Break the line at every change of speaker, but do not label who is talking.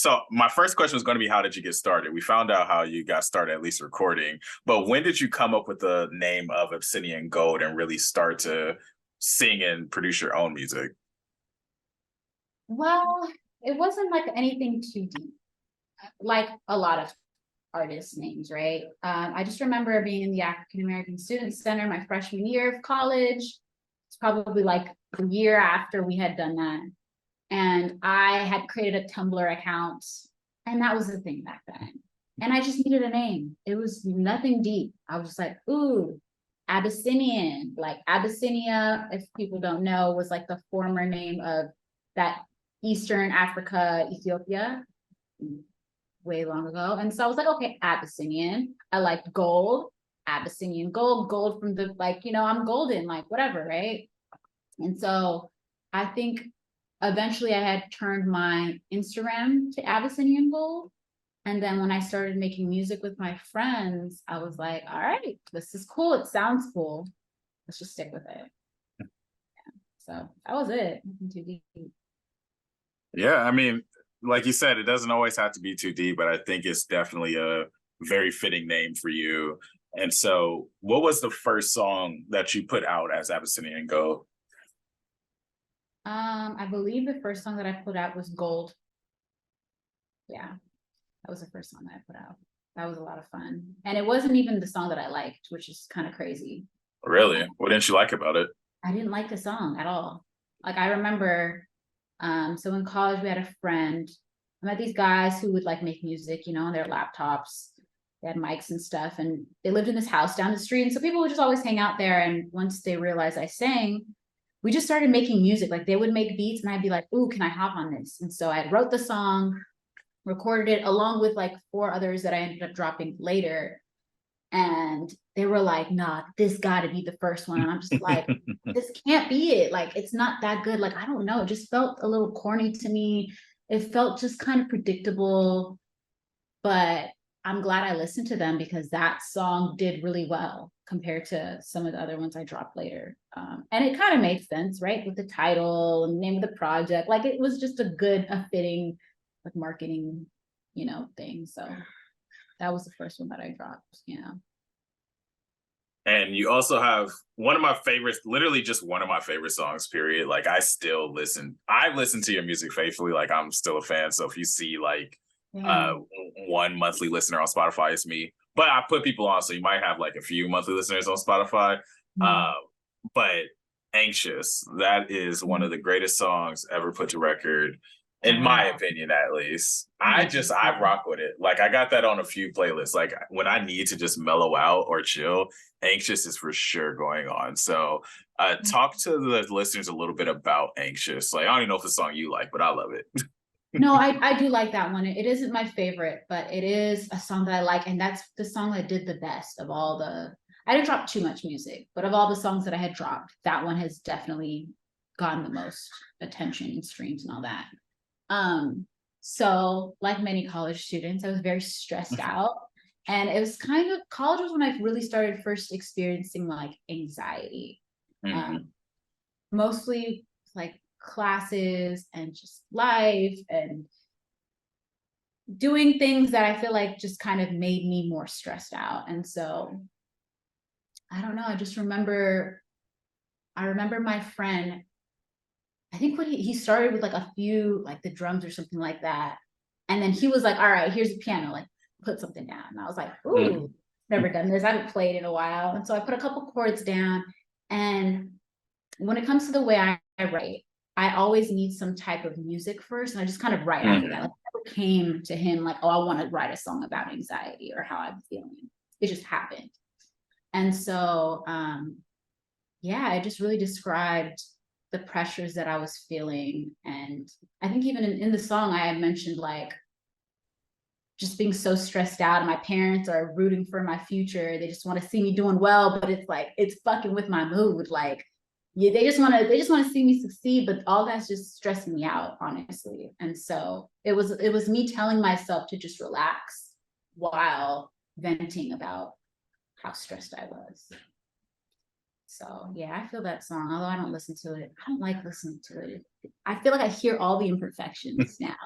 So my first question was going to be, how did you get started? We found out how you got started, at least recording. But when did you come up with the name of Abyssinian Gold and really start to sing and produce your own music?
Well, it wasn't like anything too deep, like a lot of artists' names, right? I just remember being in the African American Student Center my freshman year of college. It's probably like a year after we had done that. And I had created a Tumblr account, and that was the thing back then. And I just needed a name. It was nothing deep. I was just like, ooh, Abyssinian. Like Abyssinia, if people don't know, was like the former name of that Eastern Africa, Ethiopia, way long ago. And so I was like, okay, Abyssinian. I liked gold, Abyssinian gold, gold from the, like, I'm golden, like whatever, right? And so I think eventually I had turned my Instagram to Abyssinian Gold. And then when I started making music with my friends, I was like, all right, this is cool. It sounds cool. Let's just stick with it. Yeah. So that was it. Nothing too deep.
Yeah, I mean, like you said, it doesn't always have to be too deep, but I think it's definitely a very fitting name for you. And so what was the first song that you put out as Abyssinian Gold?
I believe the first song that I put out was Gold. Yeah, that was the first song that I put out. That was a lot of fun. And it wasn't even the song that I liked, which is kind of crazy.
Really? What didn't you like about it?
I didn't like the song at all. Like I remember, so in college we had a friend. I met these guys who would like make music, on their laptops. They had mics and stuff, and they lived in this house down the street. And so people would just always hang out there. And once they realized I sang, we just started making music. Like they would make beats and I'd be like, ooh, can I hop on this? And so I wrote the song, recorded it along with like 4 others that I ended up dropping later. And they were like, nah, this gotta be the first one. And I'm just like, this can't be it. Like, it's not that good. Like, I don't know. It just felt a little corny to me. It felt just kind of predictable. But I'm glad I listened to them because that song did really well compared to some of the other ones I dropped later. And it kind of made sense, right? With the title and the name of the project. Like it was just a fitting like marketing, thing. So that was the first one that I dropped,
And you also have one of my favorites, literally just one of my favorite songs, period. Like I listen to your music faithfully. Like I'm still a fan. So if you see like
Yeah.
one monthly listener on Spotify, it's me. But I put people on, so you might have like a few monthly listeners on Spotify.
Mhm.
But Anxious, that is one of the greatest songs ever put to record, in my
Wow.
opinion, at least.
Thank
I
you.
rock with it. Like I got that on a few playlists. Like when I need to just mellow out or chill, Anxious is for sure going on. So talk to the listeners a little bit about Anxious. Like I don't even know if it's a song you like, but I love it.
No, I do like that one. It isn't my favorite, but it is a song that I like. And that's the song that did the best of all I didn't drop too much music, but of all the songs that I had dropped, that one has definitely gotten the most attention and streams and all that. So like many college students, I was very stressed out. And it was kind of college was when I really started first experiencing like anxiety.
Mhm.
Um, Mostly like classes and just life and doing things that I feel like just kind of made me more stressed out. And so I don't know, I remember my friend, I think what he started with like a few like the drums or something like that. And then he was like, all right, here's a piano, like put something down. And I was like, ooh,
Mhm.
never done this. I haven't played in a while. And so I put a couple chords down. And when it comes to the way I write, I always need some type of music first. And I just kind of write after that. Like
Mhm.
I never came to him like, oh, I want to write a song about anxiety or how I'm feeling. It just happened. And so yeah, I just really described the pressures that I was feeling. And I think even in the song I had mentioned like just being so stressed out and my parents are rooting for my future. They just want to see me doing well, but it's like it's fucking with my mood. Like yeah, they just want to see me succeed, but all that's just stressing me out, honestly. And so it was me telling myself to just relax while venting about how stressed I was. So yeah, I feel that song, although I don't listen to it. I don't like listening to it. I feel like I hear all the imperfections now,